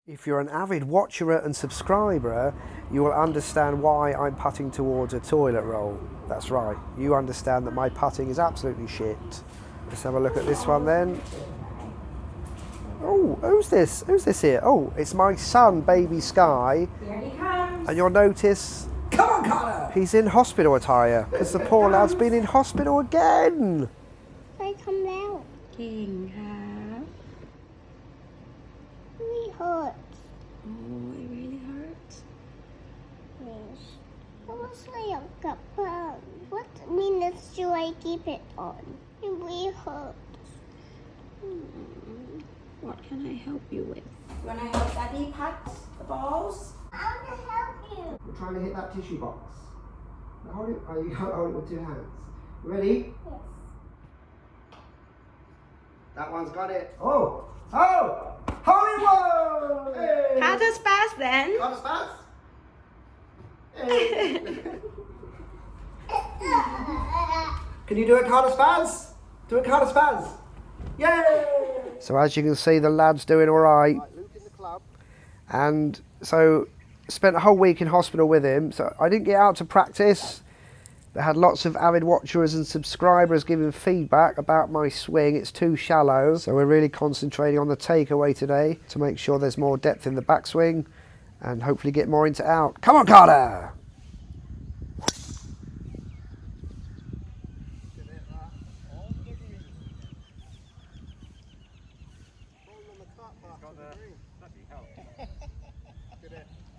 If you're an avid watcher and subscriber, you will understand why I'm putting towards a toilet roll. That's right, you understand that my putting is absolutely shit. Let's have a look at this one then. Oh, who's this? Who's this here? Oh, it's my son, Baby Sky. Here he comes. And you'll notice, Come on, Connor. he's in hospital attire, because the poor lad's been in hospital again. I come out. เก่งครับ It hurts. Oh, it really hurts. Yes. I was like a bug. What minutes should I keep it on? It really hurts. What can I help you with? You want to help Daddy pat the balls? I want to help you. We're trying to hit that tissue box. Now hold it, you can't hold it with two hands. You ready? Yes. That one's got it. Oh! Oh! Hollywood! Hey! How does pass then? Got us fast? Hey. Can you do a card of spaz? Do a card of spaz. Yay! So as you can see, the lad's doing all right. Luke in the club. And so spent a whole week in hospital with him. So I didn't get out to practice. They had lots of avid watchers and subscribers giving feedback about my swing. It's too shallow. So we're really concentrating on the takeaway today to make sure there's more depth in the backswing and hopefully get more into out. Come on, Carter!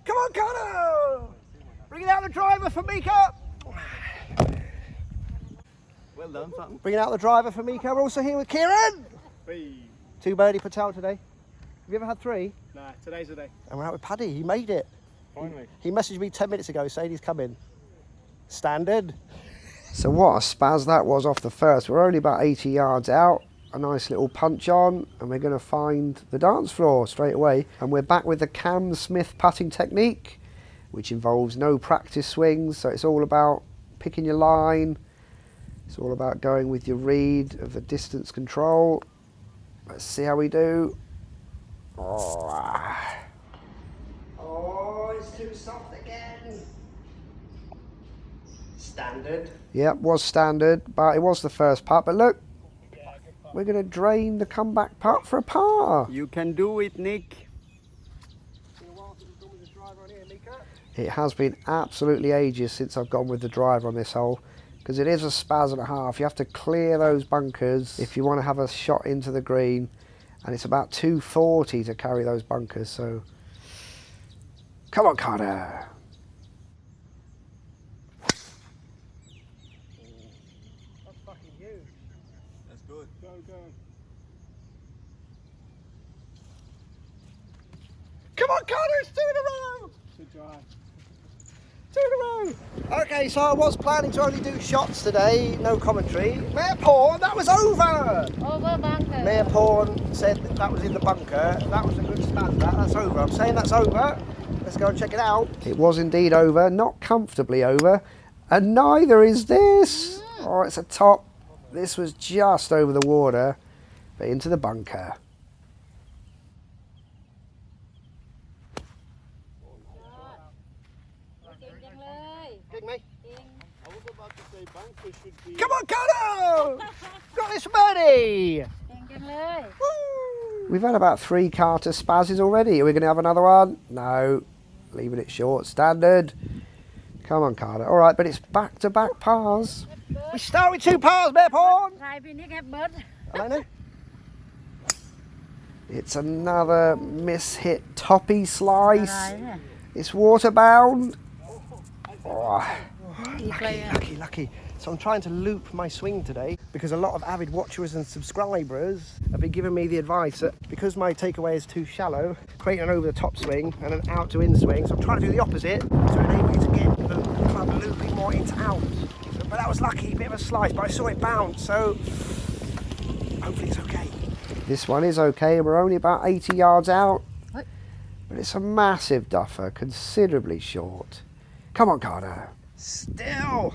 Come on, Carter! Bring out the driver for Mika! Well done, son. Bringing out the driver for Mika. We're also here with Kieran. Hey. 2 birdie Patel today. Have you ever had 3? Nah, today's the day. And we're out with Paddy. He made it. Finally. He messaged me 10 minutes ago saying he's coming. Standard. So what a spaz that was off the first. We're only about 80 yards out. A nice little punch on. And we're going to find the dance floor straight away. And we're back with the Cam Smith putting technique, which involves no practice swings. So it's all about picking your line. It's all about going with your read of the distance control. Let's see how we do. Oh, it's too soft again. Standard. Yep, was standard, but it was the first putt. But look, we're going to drain the comeback putt for a par. You can do it, Nick. It has been absolutely ages since I've gone with the driver on this hole, because it is a spaz and a half. You have to clear those bunkers if you want to have a shot into the green, and it's about 240 to carry those bunkers. So come on, Carter. That's fucking huge. That's good. Go, go. Come on, Carter, it's 2 in a row. Good try. 2 in a row. Okay, so I was planning to only do shots today, no commentary. Mayor Porn, that was over. Over bunker. Mayor Porn said that was in the bunker. That was a good spaz. That's over. I'm saying that's over. Let's go and check it out. It was indeed over, not comfortably over, and neither is this. Oh, it's a top. This was just over the water, but into the bunker. I was about to say bunker should be... Come on, Carter! Got this birdie! We've had about 3 Carter spazzes already. Are we going to have another one? No. Leaving it short. Standard. Come on, Carter. All right, but it's back-to-back pars. We start with 2 pars, Mayor Porn. Elena? It's another miss-hit toppy slice. It's waterbound. Oh, lucky. So I'm trying to loop my swing today because a lot of avid watchers and subscribers have been giving me the advice that because my takeaway is too shallow, create an over the top swing and an out to in swing. So I'm trying to do the opposite to enable you to get the club looping more into out. But that was lucky, a bit of a slice, but I saw it bounce, so hopefully it's okay. This one is okay. We're only about 80 yards out, but it's a massive duffer, considerably short. Come on, Carter. Still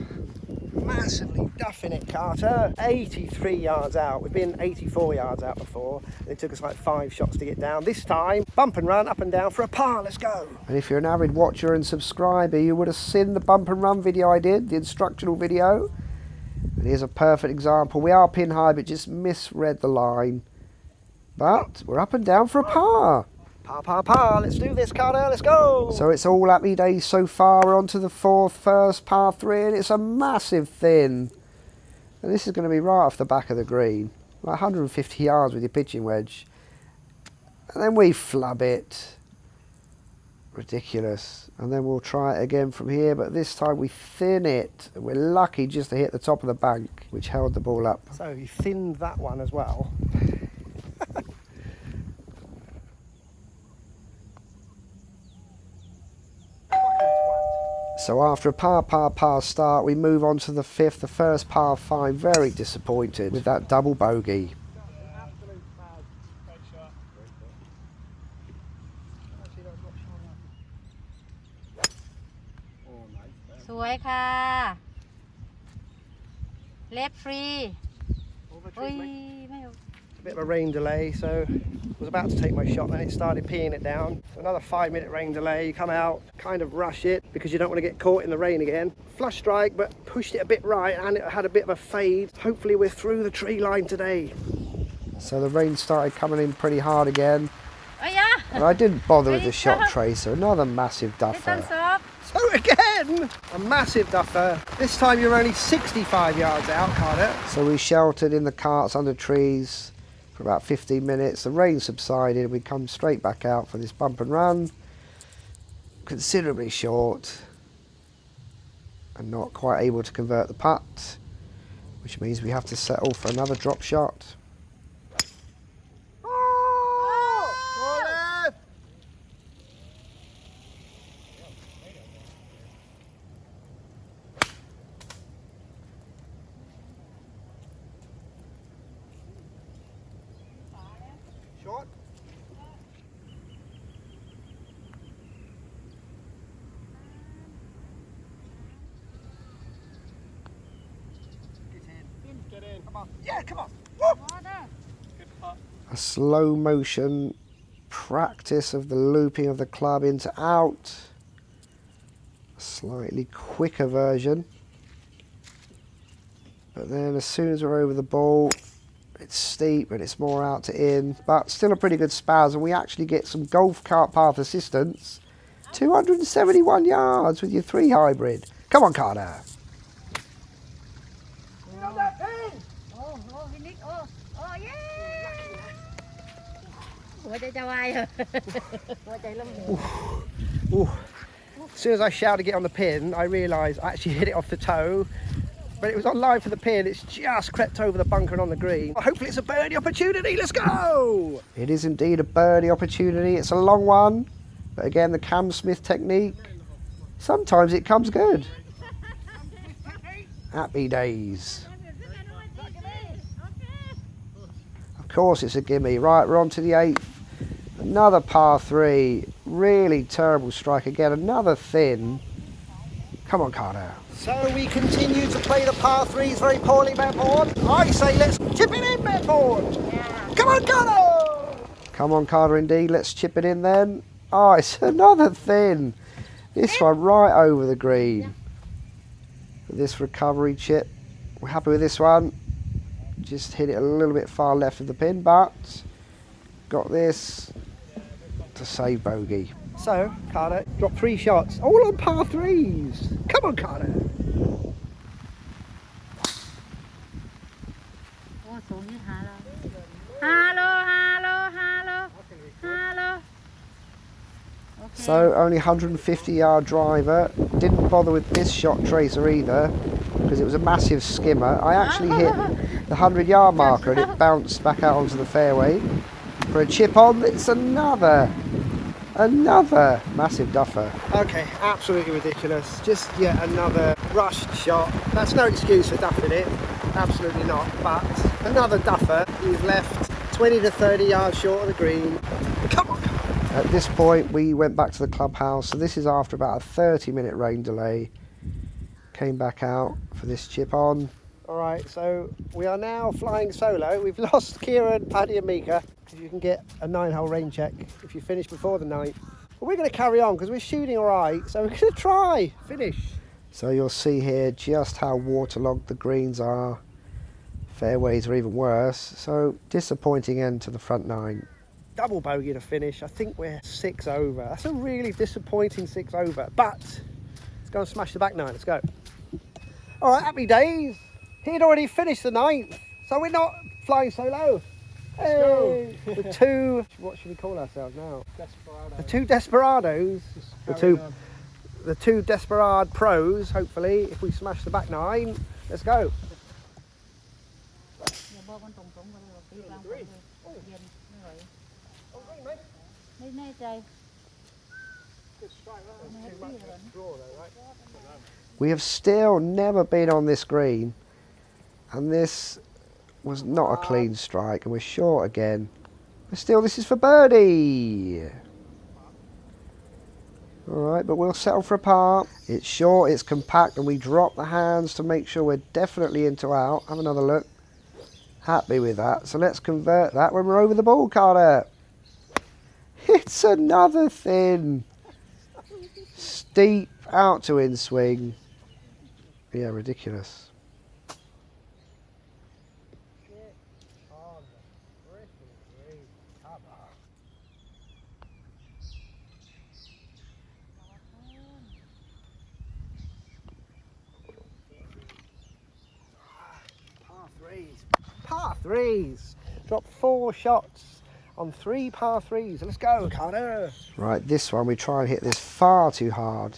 massively duffing it, Carter. 83 yards out. We've been 84 yards out before. It took us like 5 shots to get down. This time, bump and run, up and down for a par. Let's go. And if you're an avid watcher and subscriber, you would have seen the bump and run video I did, the instructional video. And here's a perfect example. We are pin high, but just misread the line. But we're up and down for a par. Par. Let's do this, Carter. Let's go. So it's all happy days so far. We're on to the first par 3, and it's a massive thin. And this is going to be right off the back of the green. Like 150 yards with your pitching wedge. And then we flub it. Ridiculous. And then we'll try it again from here, but this time we thin it. And we're lucky just to hit the top of the bank, which held the ball up. So you thinned that one as well. So after a par start, we move on to the 5th, the first par 5. Very disappointed with that double bogey. Sweet ค่ะ Left free. A bit of a rain delay, so I was about to take my shot, then it started peeing it down. So another 5-minute rain delay. You come out, kind of rush it because you don't want to get caught in the rain again. Flush strike, but pushed it a bit right and it had a bit of a fade. Hopefully we're through the tree line today. So the rain started coming in pretty hard again. Oh yeah. And I didn't bother with the shot tracer. Another massive duffer. So again, a massive duffer. This time you're only 65 yards out, Carter. So we sheltered in the carts under trees for about 15 minutes. The rain subsided. We come straight back out for this bump and run. Considerably short and not quite able to convert the putt, which means we have to settle for another drop shot. Short. Get in. Come on. Yeah, come on. Whoop. Good putt. A slow motion practice of the looping of the club into out. A slightly quicker version. But then as soon as we're over the ball, it's steep and it's more out to in, but still a pretty good spaz, and we actually get some golf cart path assistance. 271 yards with your 3 hybrid. Come on, Carter. As soon as I shouted to get on the pin, I realised I actually hit it off the toe. But it was on line for the pin. It's just crept over the bunker and on the green. Hopefully it's a birdie opportunity. Let's go! It is indeed a birdie opportunity. It's a long one. But again, the Cam Smith technique. Sometimes it comes good. Happy days. Of course it's a gimme. Right, we're on to the 8th. Another par 3. Really terrible strike again. Another thin. Come on, Carter. So we continue to play the par 3s very poorly, Bedbourne. I say let's chip it in, Bedbourne. Yeah. Come on, Carter. Come on, Carter, indeed. Let's chip it in then. Oh, it's another thin. This one right over the green. This recovery chip. We're happy with this one. Just hit it a little bit far left of the pin, but got this to save bogey. So, Carter dropped 3 shots, all on par 3s. Come on, Carter. So, only 150-yard driver. Didn't bother with this shot tracer either, because it was a massive skimmer. I actually hit the 100-yard marker and it bounced back out onto the fairway. For a chip on, it's another massive duffer. Okay, absolutely ridiculous. Just yet another rushed shot. That's no excuse for duffing it, absolutely not. But another duffer. We've left 20 to 30 yards short of the green. Come on. At this point, we went back to the clubhouse. So this is after about a 30-minute rain delay. Came back out for this chip on. Alright, so we are now flying solo. We've lost Kieran, Paddy and Mika, because you can get a 9-hole rain check if you finish before the 9th. But we're going to carry on because we're shooting alright, so we're going to try finish. So you'll see here just how waterlogged the greens are. Fairways are even worse, so disappointing end to the front 9. Double bogey to finish. I think we're 6 over. That's a really disappointing 6 over, but let's go and smash the back 9. Let's go. Alright, happy days. He'd already finished the 9th, so we're not flying so low. Hey, the two, what should we call ourselves now? Desperados. The two desperados, the two desperado pros, hopefully, if we smash the back 9. Let's go. We have still never been on this green, and this was not a clean strike, and we're short again. But still, this is for birdie. Alright, but we'll settle for a par. It's short, it's compact, and we drop the hands to make sure we're definitely into out. Have another look. Happy with that. So let's convert that when we're over the ball, Carter. It's another thin. Steep out to in swing. Yeah, ridiculous. Par threes. Drop 4 shots on 3 par threes. Let's go, Carter. Right, this one we try and hit this far too hard.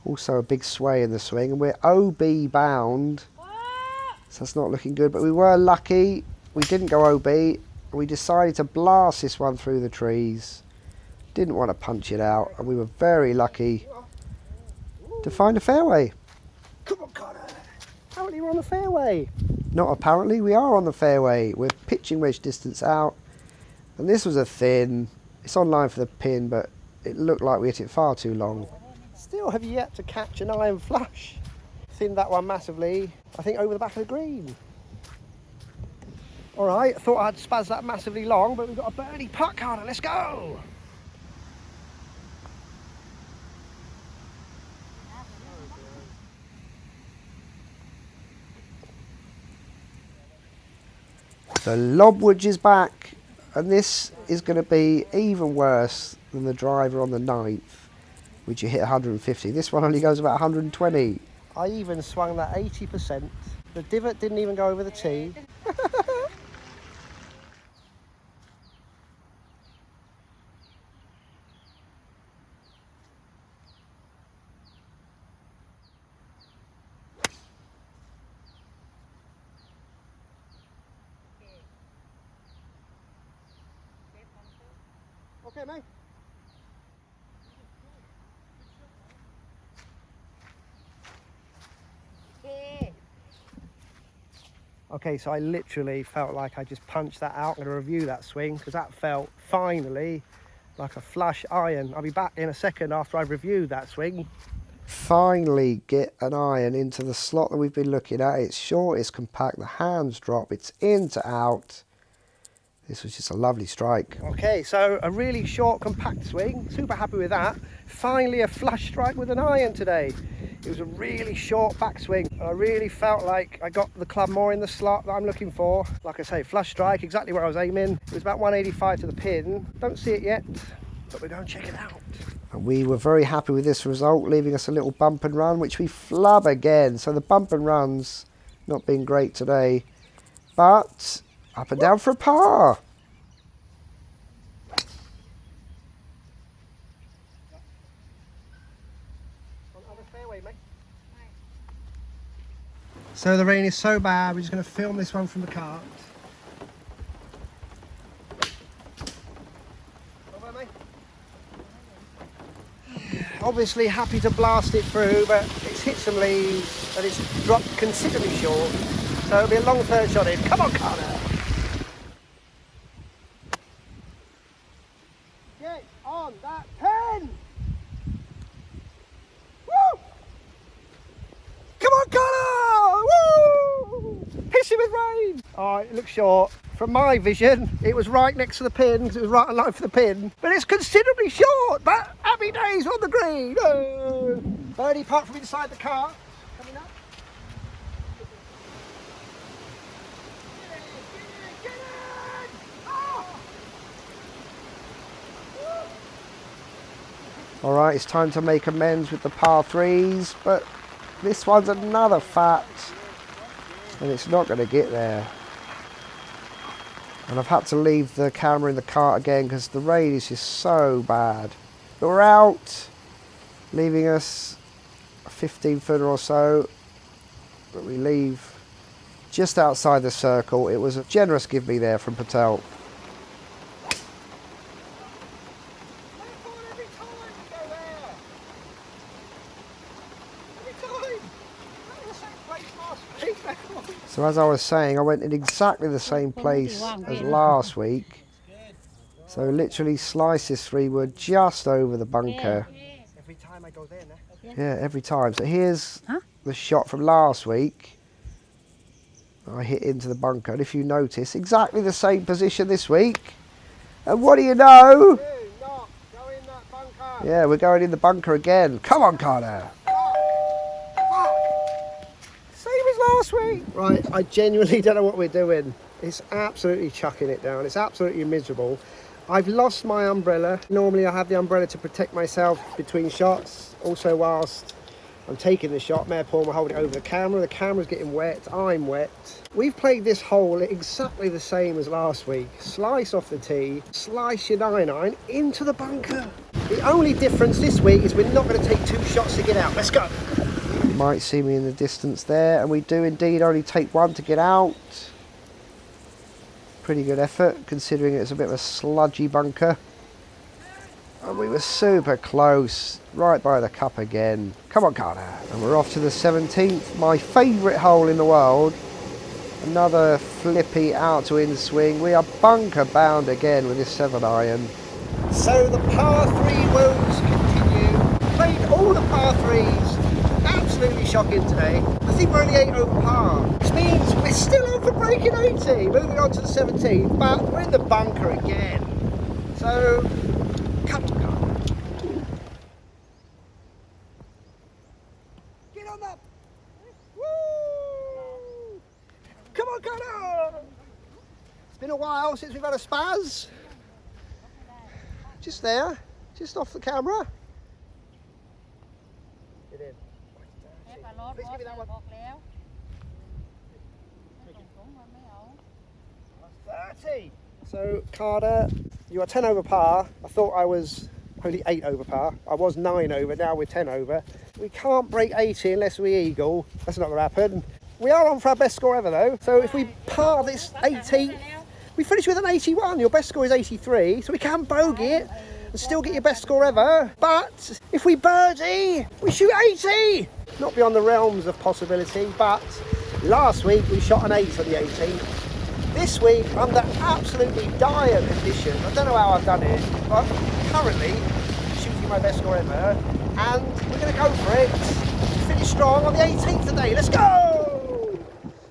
Also a big sway in the swing, and we're OB bound. So that's not looking good, but we were lucky. We didn't go OB. And we decided to blast this one through the trees. Didn't want to punch it out, and we were very lucky to find a fairway. Come on, Carter. Apparently we're on the fairway. Not apparently, we are on the fairway. We're pitching wedge distance out, and this was a thin. It's on line for the pin, but it looked like we hit it far too long. Still have yet to catch an iron flush. Thinned that one massively, I think over the back of the green. Alright, I thought I'd spaz that massively long, but we've got a birdie putt, Carter. Let's go! So Lobwood is back, and this is going to be even worse than the driver on the 9th, which you hit 150. This one only goes about 120. I even swung that 80%. The divot didn't even go over the tee. Okay, mate. Okay, so I literally felt like I just punched that out. I'm going to review that swing because that felt finally like a flush iron. I'll be back in a second after I've reviewed that swing. Finally get an iron into the slot that we've been looking at. It's short, it's compact, the hands drop, it's in to out. This was just a lovely strike. Okay, so a really short, compact swing. Super happy with that. Finally a flush strike with an iron today. It was a really short backswing. I really felt like I got the club more in the slot that I'm looking for. Like I say, flush strike, exactly where I was aiming. It was about 185 to the pin. Don't see it yet, but we're going to check it out. And we were very happy with this result, leaving us a little bump and run, which we flub again. So the bump and runs not been great today, but up and down for a par. So the rain is so bad, we're just going to film this one from the cart. Obviously happy to blast it through, but it's hit some leaves and it's dropped considerably short. So it'll be a long third shot in. Come on, Carter! Get on that pin! Woo! Oh, it looks short. From my vision, it was right next to the pin because it was right on line for the pin. But it's considerably short. But happy days on the green. Oh. Birdie putt from inside the car. Coming up. Get in! Oh. All right, it's time to make amends with the par threes, but this one's another fat, and it's not going to get there. And I've had to leave the camera in the cart again because the rain is just so bad. But we're out, leaving us a 15 footer or so, but we leave just outside the circle. It was a generous give me there from Patel. So as I was saying, I went in exactly the same place as last week. So literally sliced this 3-wood just over the bunker. Every time I go there, no? Yeah, every time. So here's the shot from last week. I hit into the bunker, and if you notice, exactly the same position this week. And what do you know? Go in that bunker. Yeah, we're going in the bunker again. Come on, Carter. Last week. Right, I genuinely don't know what we're doing. It's absolutely chucking it down. It's absolutely miserable. I've lost my umbrella. Normally I have the umbrella to protect myself between shots. Also whilst I'm taking the shot, Mayor Paul will hold it over the camera. The camera's getting wet, I'm wet. We've played this hole exactly the same as last week. Slice off the tee, slice your 9-iron into the bunker. The only difference this week is we're not going to take 2 shots to get out. Let's go. Might see me in the distance there, and we do indeed only take 1 to get out. Pretty good effort considering it's a bit of a sludgy bunker, and we were super close, right by the cup again. Come on, Carter. And we're off to the 17th, my favourite hole in the world. Another flippy out to in swing. We are bunker bound again with this 7-iron. So the par 3 woes continue. Played all the par 3s. Absolutely shocking today. I think we're only 8 over par, which means we're still on for breaking 80. Moving on to the 17th, but we're in the bunker again. So, come on, Carter. Get on that. Woo! Come on, Carter. It's been a while since we've had a spaz. Just there, just off the camera. Get in. Please give me that one. 30. So Carter, you are 10 over par. I thought I was only 8 over par. I was 9 over, now we're 10 over. We can't break 80 unless we eagle. That's not going to happen. We are on for our best score ever though. So if we par this 80, we finish with an 81. Your best score is 83, so we can bogey it and still get your best score ever. But if we birdie, we shoot 80. Not beyond the realms of possibility, but last week we shot an 8 on the 18th. This week, under absolutely dire conditions, I don't know how I've done it, but currently shooting my best score ever, and we're going to go for it. Finish strong on the 18th today. Let's go!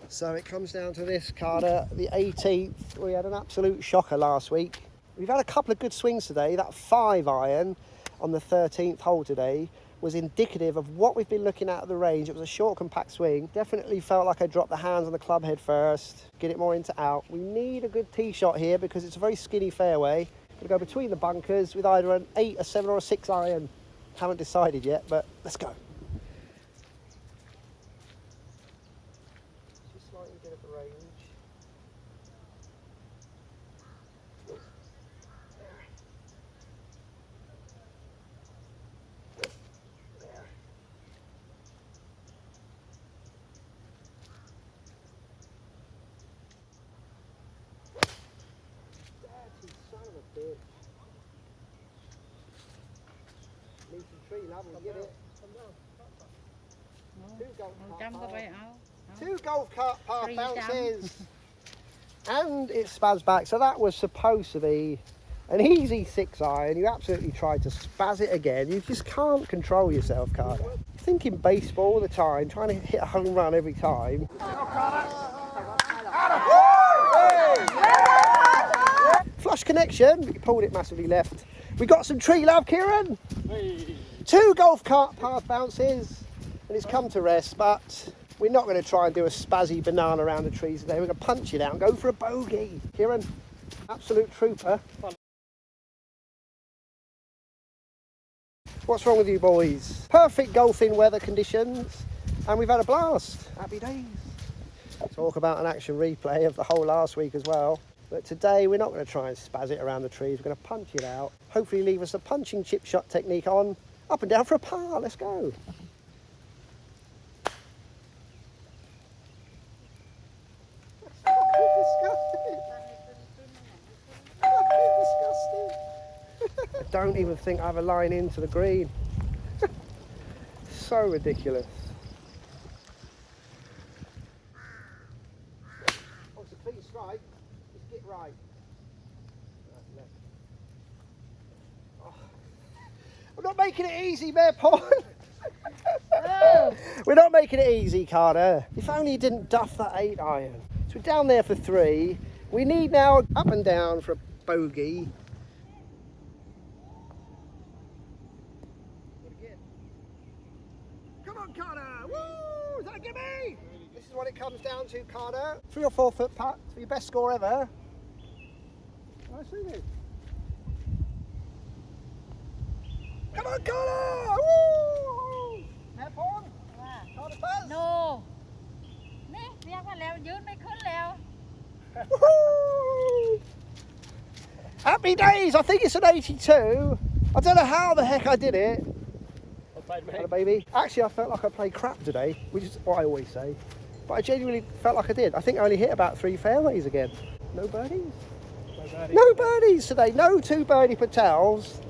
So it comes down to this, Carter, the 18th. We had an absolute shocker last week. We've had a couple of good swings today. That 5-iron on the 13th hole today was indicative of what we've been looking at the range. It was a short, compact swing. Definitely felt like I dropped the hands on the club head first, get it more into out. We need a good tee shot here because it's a very skinny fairway. Gonna go between the bunkers with either an 8, a 7 or a 6-iron. Haven't decided yet, but let's go. Just slightly get at the range. Two golf cart par bounces. And it spaz back. So that was supposed to be an easy 6-iron. You absolutely tried to spaz it again. You just can't control yourself, Carter. Thinking baseball all the time, trying to hit a home run every time. flush connection. We pulled it massively left. We got some tree love, Kieran. Hey. 2 golf cart path bounces, and it's come to rest, but we're not going to try and do a spazzy banana around the trees today. We're going to punch it out and go for a bogey. Kieran, absolute trooper. What's wrong with you boys? Perfect golfing weather conditions, and we've had a blast. Happy days. Talk about an action replay of the whole last week as well. But today we're not going to try and spaz it around the trees. We're going to punch it out. Hopefully leave us a punching chip shot technique on. Up and down for a par. Let's go. I don't even think I have a line into the green. So ridiculous. Oh, it's a clean strike. Just get right. Oh. We're not making it easy, Mayor Paul. We're not making it easy, Carter. If only you didn't duff that 8 iron. So we're down there for 3. We need now up and down for a bogey. Come on, Carter! Woo! Is that a gimme? This is what it comes down to, Carter. 3 or 4 foot putt for your best score ever. Nice swing. Come on, Carter! Woo! Have fun. Carter first. no นี่เรียกว่าแล้วยืนไม่ขึ้นแล้ว Woohoo! Happy days! I think it's an 82. I don't know how the heck I did it. Hello, baby. Actually, I felt like I played crap today, which is what I always say. But I genuinely felt like I did. I think I only hit about 3 fairways again. No birdies. No birdies today. No 2 birdie patels.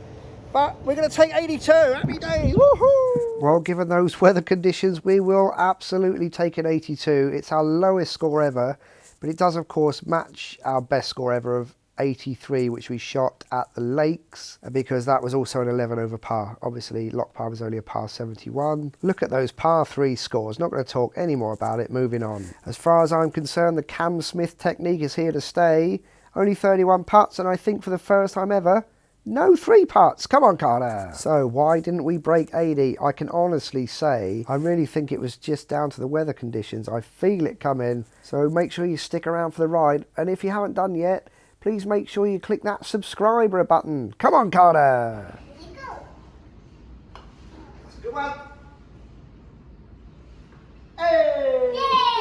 But we're going to take 82. Happy days. Woohoo! Well, given those weather conditions, we will absolutely take an 82. It's our lowest score ever, but it does, of course, match our best score ever of 83, which we shot at the Lakes, because that was also an 11 over par. Obviously, Lock Par was only a par 71. Look at those par 3 scores. Not going to talk any more about it. Moving on. As far as I'm concerned, the Cam Smith technique is here to stay. Only 31 putts, and I think for the first time ever, no 3 putts. Come on, Carter. So why didn't we break 80? I can honestly say I really think it was just down to the weather conditions. I feel it coming. So make sure you stick around for the ride. And if you haven't done yet, please make sure you click that subscriber button. Come on, Carter. That's a good one. Hey! Yay!